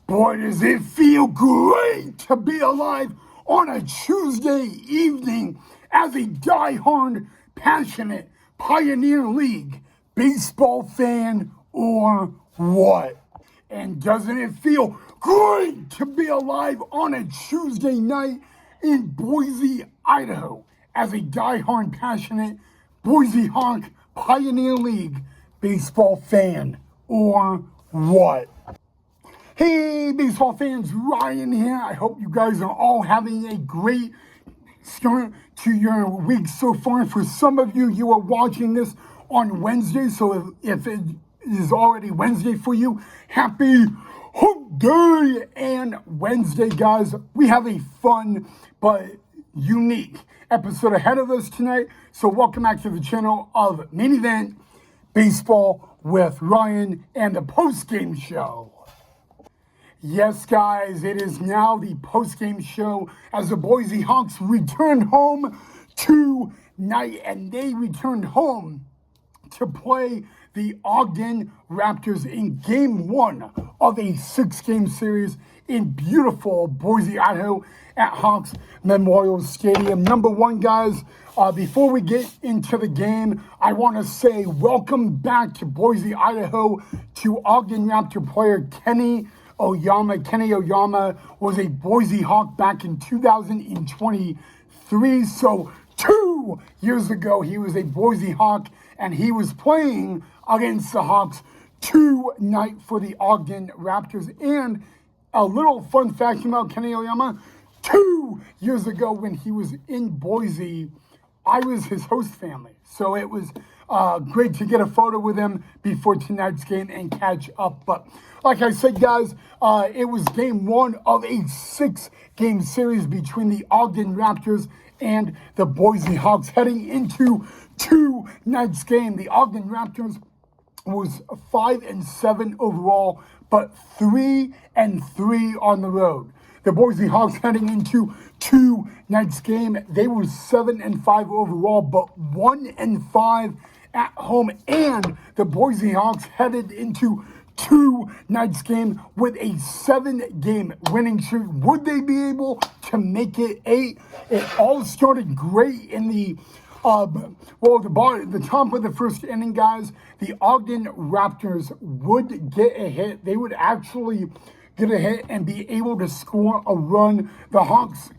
Boy, does it feel great to be alive on a Tuesday evening as a die-hard, passionate Pioneer League baseball fan or what? And doesn't it feel great to be alive on a Tuesday night in Boise, Idaho as a die-hard, passionate Boise Hawk Pioneer League baseball fan or what? Hey, baseball fans, Ryan here. I hope you guys are all having a great start to your week so far. For some of you, you are watching this on Wednesday, so if it is already Wednesday for you, happy Hump Day and Wednesday, guys. We have a fun but unique episode ahead of us tonight, so welcome back to the channel of Main Event Baseball with Ryan and the Postgame Show. Yes, guys, it is now the post-game show as the Boise Hawks returned home tonight, and they returned home to play the Ogden Raptors in Game 1 of a 6-game series in beautiful Boise, Idaho at Hawks Memorial Stadium. Number one, guys, before we get into the game, I want to say welcome back to Boise, Idaho to Ogden Raptor player Kenny Oyama. Kenny Oyama was a Boise Hawk back in 2023. So 2 years ago, he was a Boise Hawk, and he was playing against the Hawks tonight for the Ogden Raptors. And a little fun fact about Kenny Oyama, 2 years ago when he was in Boise, I was his host family. So it was great to get a photo with him before tonight's game and catch up. But like I said, guys, it was game 1 of a 6-game series between the Ogden Raptors and the Boise Hawks. Heading into tonight's game, the Ogden Raptors was 5-7 overall, but 3-3 on the road. The Boise Hawks heading into tonight's game, they were 7-5 overall, but 1-5 at home. And the Boise Hawks headed into tonight's game with a 7-game winning streak. Would they be able to make it 8? It all started great in the the top of the first inning, guys. The Ogden Raptors would get a hit. They would actually get a hit and be able to score a run. The Hawks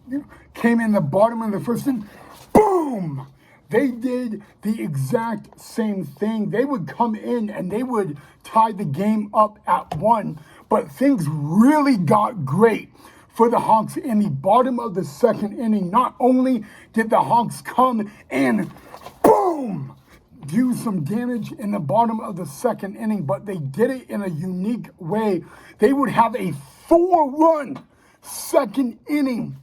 came in the bottom of the first inning. Boom! They did the exact same thing. They would come in and they would tie the game up at 1. But things really got great for the Hawks in the bottom of the second inning. Not only did the Hawks come and boom, do some damage in the bottom of the second inning, but they did it in a unique way. They would have a 4-run second inning,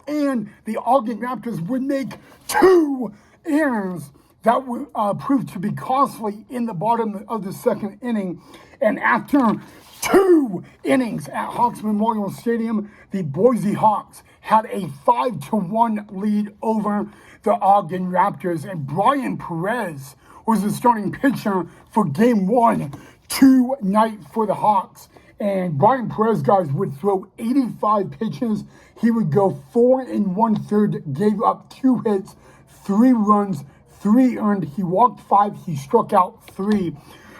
and the Ogden Raptors would make 2 errors that would prove to be costly in the bottom of the second inning. And after 2 innings at Hawks Memorial Stadium, the Boise Hawks had a 5-1 lead over the Ogden Raptors. And Brian Perez was the starting pitcher for Game 1 tonight for the Hawks. And Brian Perez, guys, would throw 85 pitches. He would go 4 1/3, gave up 2 hits, 3 runs, 3 earned. He walked 5, he struck out 3.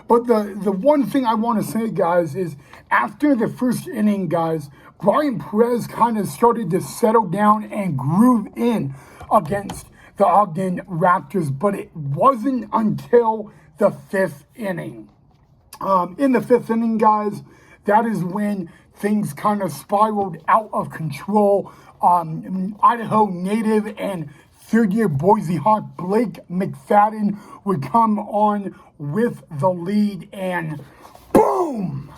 But the one thing I want to say, guys, is after the first inning, guys, Brian Perez kind of started to settle down and groove in against the Ogden Raptors, but it wasn't until the 5th inning. In the 5th inning, guys, that is when things kind of spiraled out of control. Idaho native and third-year Boise Hawk Blake McFadden would come on with the lead, and boom!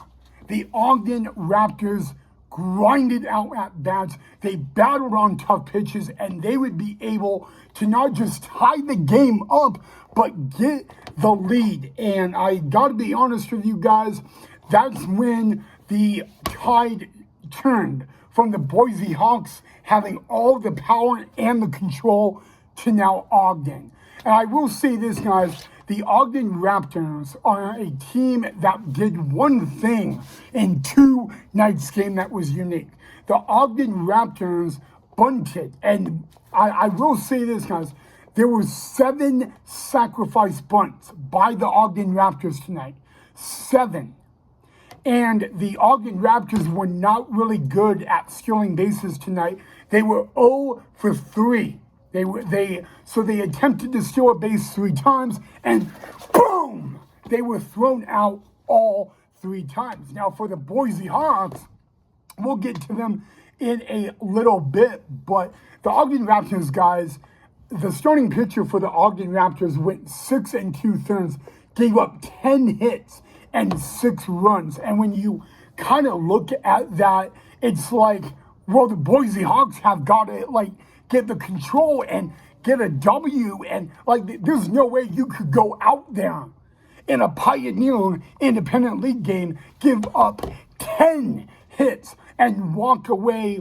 The Ogden Raptors grinded out at bats. They battled on tough pitches, and they would be able to not just tie the game up, but get the lead. And I gotta be honest with you guys, that's when the tide turned from the Boise Hawks having all the power and the control to now Ogden. And I will say this, guys, the Ogden Raptors are a team that did one thing in 2 night's game that was unique. The Ogden Raptors bunted, and I will say this, guys. There were 7 sacrifice bunts by the Ogden Raptors tonight. 7. And the Ogden Raptors were not really good at stealing bases tonight. They were 0 for 3. So they attempted to steal a base 3 times, and boom! They were thrown out all 3 times. Now for the Boise Hawks, we'll get to them in a little bit, but the Ogden Raptors, guys, the starting pitcher for the Ogden Raptors went 6 2/3, gave up 10 hits and 6 runs. And when you kind of look at that, it's like, well, the Boise Hawks have got to get the control and get a W, and there's no way you could go out there in a Pioneer Independent League game, give up 10 hits and walk away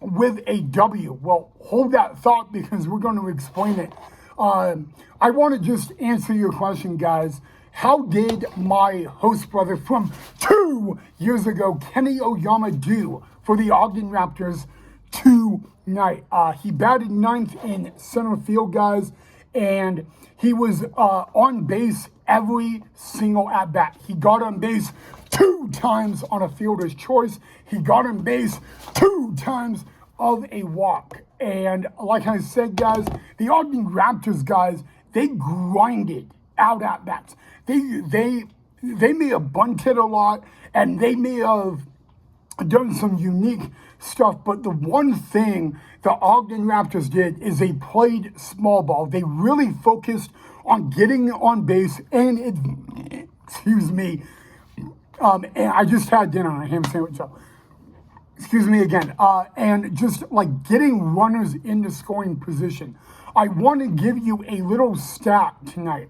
with a W. Well, hold that thought because we're going to explain it. I want to just answer your question, guys. How did my host brother from 2 years ago, Kenny Oyama, do for the Ogden Raptors tonight? He batted 9th in center field, guys, and he was on base every single at-bat. He got on base 2 times on a fielder's choice. He got on base 2 times of a walk. And like I said, guys, the Ogden Raptors, guys, they grinded out at-bats. They may have bunted a lot, and they may have done some unique stuff, but the one thing the Ogden Raptors did is they played small ball. They really focused on getting on base, and and I just had dinner, a ham sandwich. So, excuse me again. And just getting runners into scoring position. I want to give you a little stat tonight.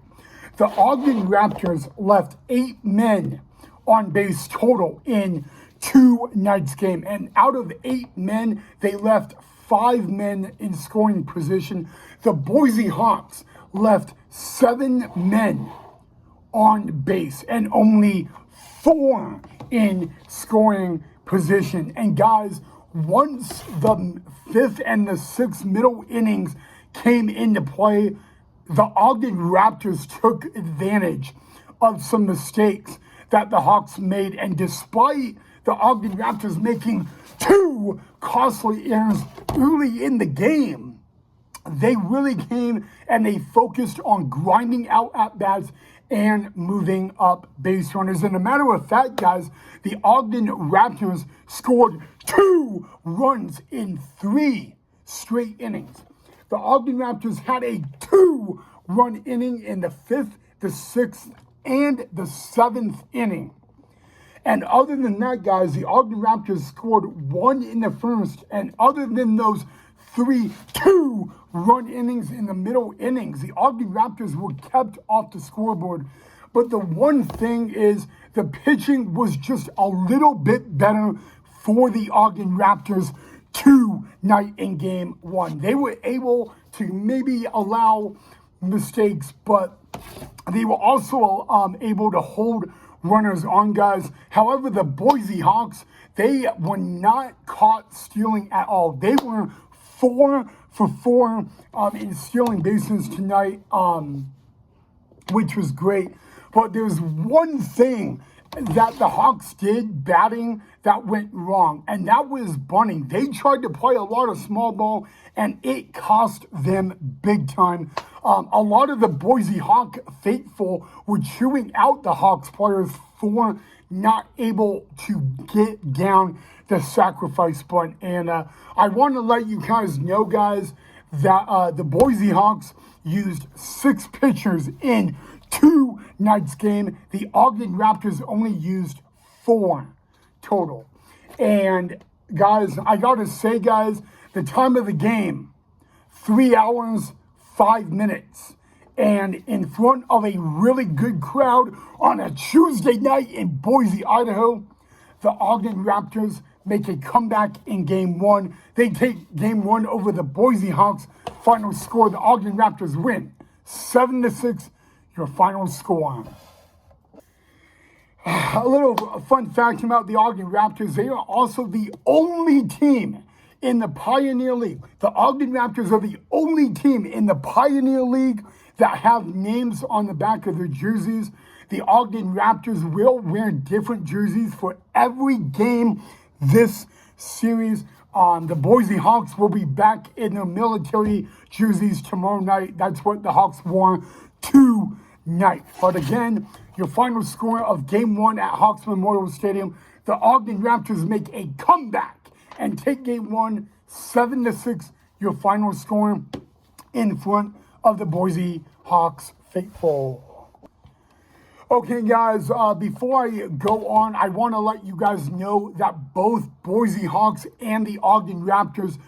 The Ogden Raptors left 8 men on base total in tonight's game. And out of 8 men, they left 5 men in scoring position. The Boise Hawks left 7 men on base and only 4 in scoring position. And guys, once the 5th and the 6th middle innings came into play, the Ogden Raptors took advantage of some mistakes that the Hawks made. And despite the Ogden Raptors making 2 costly errors early in the game, they really came and they focused on grinding out at-bats and moving up base runners. And a matter of fact, guys, the Ogden Raptors scored 2 runs in 3 straight innings. The Ogden Raptors had a 2-run inning in the 5th, the 6th, and the 7th inning. And other than that, guys, the Ogden Raptors scored 1 in the 1st. And other than those 3 2-run innings in the middle innings, the Ogden Raptors were kept off the scoreboard. But the one thing is the pitching was just a little bit better for the Ogden Raptors tonight in game 1. They were able to maybe allow mistakes, but they were also able to hold runners on, guys. However, the Boise Hawks, they were not caught stealing at all. They were 4 for 4 in stealing bases tonight, which was great. But there's one thing that the Hawks did batting that went wrong, and that was bunting. They tried to play a lot of small ball, and it cost them big time. A lot of the Boise Hawk faithful were chewing out the Hawks players for not able to get down the sacrifice bunt. And I want to let you guys know, guys, that the Boise Hawks used 6 pitchers in tonight's game. The Ogden Raptors only used 4 total. And guys, I gotta say, guys, the time of the game, 3 hours, 5 minutes. And in front of a really good crowd on a Tuesday night in Boise, Idaho, the Ogden Raptors make a comeback in game 1. They take game 1 over the Boise Hawks. Final score, the Ogden Raptors win 7-6. Your final score. A little fun fact about the Ogden Raptors, they are also the only team in the Pioneer League. The Ogden Raptors are the only team in the Pioneer League that have names on the back of their jerseys. The Ogden Raptors will wear different jerseys for every game this series. The Boise Hawks will be back in their military jerseys tomorrow night. That's what the Hawks wore tonight. But again, your final score of Game 1 at Hawks Memorial Stadium, the Ogden Raptors make a comeback and take Game 1 7-6, your final score in front of the Boise Hawks faithful. Okay, guys, before I go on, I want to let you guys know that both Boise Hawks and the Ogden Raptors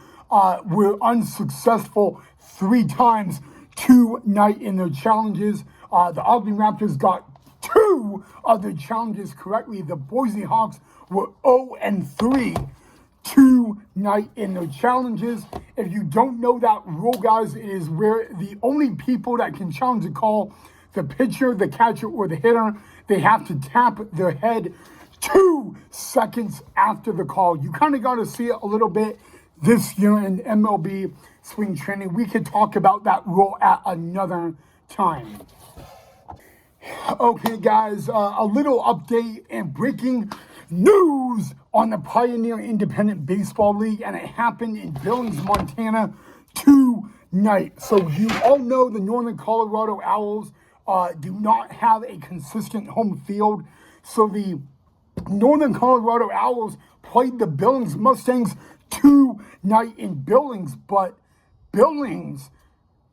were unsuccessful 3 times tonight in their challenges. The Ogden Raptors got 2 of their challenges correctly. The Boise Hawks were 0-3 tonight in their challenges. If you don't know that rule, guys, it is where the only people that can challenge a call, the pitcher, the catcher, or the hitter, they have to tap their head 2 seconds after the call. You kind of got to see it a little bit this year in MLB spring training. We could talk about that rule at another time. Okay, guys, a little update and breaking news on the Pioneer Independent Baseball League, and it happened in Billings, Montana tonight. So you all know the Northern Colorado Owls do not have a consistent home field. So the Northern Colorado Owls played the Billings Mustangs tonight in Billings, but Billings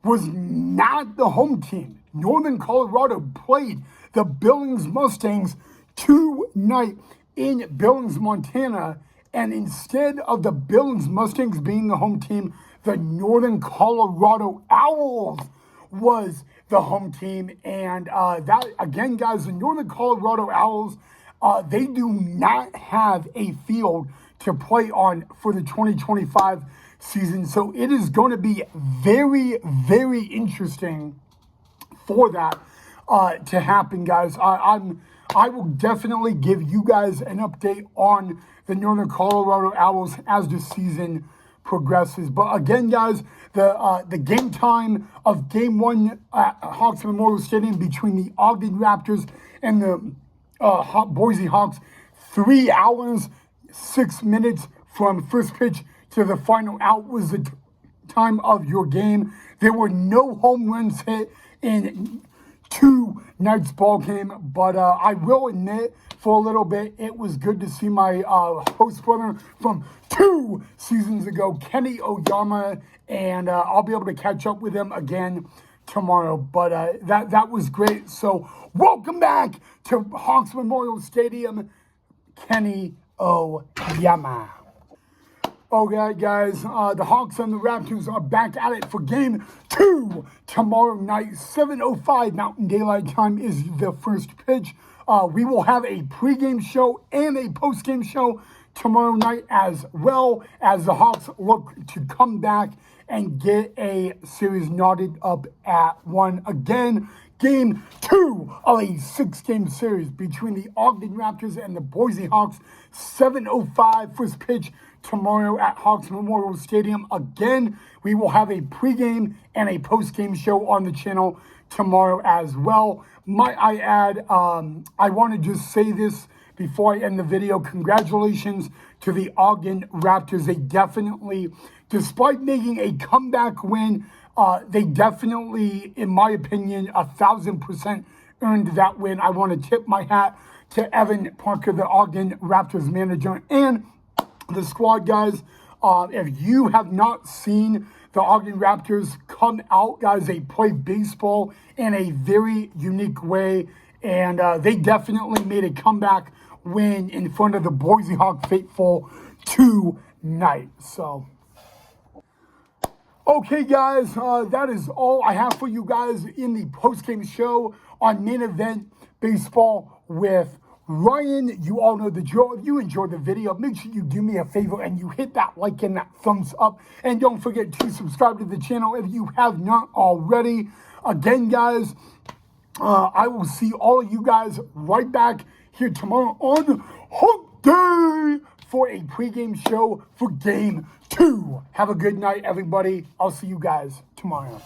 was not the home team. Northern Colorado played the Billings Mustangs tonight in Billings, Montana, and instead of the Billings Mustangs being the home team, the Northern Colorado Owls was the home team. And that, again, guys, the Northern Colorado Owls, they do not have a field to play on for the 2025 season. So it is going to be very, very interesting for that to happen, guys. I will definitely give you guys an update on the Northern Colorado Owls as the season progresses. But again, guys, the game time of Game 1 at Hawks Memorial Stadium between the Ogden Raptors and the Boise Hawks, 3 hours, 6 minutes from first pitch to the final out was the time of your game. There were no home runs hit in tonight's ball game, but I will admit, for a little bit, it was good to see my host brother from 2 seasons ago, Kenny Oyama, and I'll be able to catch up with him again tomorrow. But that was great. So welcome back to Hawks Memorial Stadium, Kenny Oyama. Okay, guys, the Hawks and the Raptors are back at it for Game 2 tomorrow night. 7:05 Mountain Daylight Time is the first pitch. We will have a pregame show and a postgame show tomorrow night, as well as the Hawks look to come back and get a series knotted up at 1. Again, Game 2 of a 6-game series between the Ogden Raptors and the Boise Hawks. 7:05 first pitch tomorrow at Hawks Memorial Stadium. Again, we will have a pregame and a postgame show on the channel tomorrow as well. Might I add, I want to just say this before I end the video. Congratulations to the Ogden Raptors. They definitely, despite making a comeback win, they definitely, in my opinion, 1,000% earned that win. I want to tip my hat to Evan Parker, the Ogden Raptors manager, and the squad, guys. If you have not seen the Ogden Raptors come out, guys, they play baseball in a very unique way, and they definitely made a comeback win in front of the Boise Hawk faithful tonight. So, okay, guys, that is all I have for you guys in the post-game show on Main Event Baseball with Ryan. You all know the drill. If you enjoyed the video, make sure you do me a favor and you hit that like and that thumbs up. And don't forget to subscribe to the channel if you have not already. Again, guys, I will see all of you guys right back here tomorrow on Hump Day for a pregame show for Game 2. Have a good night, everybody. I'll see you guys tomorrow.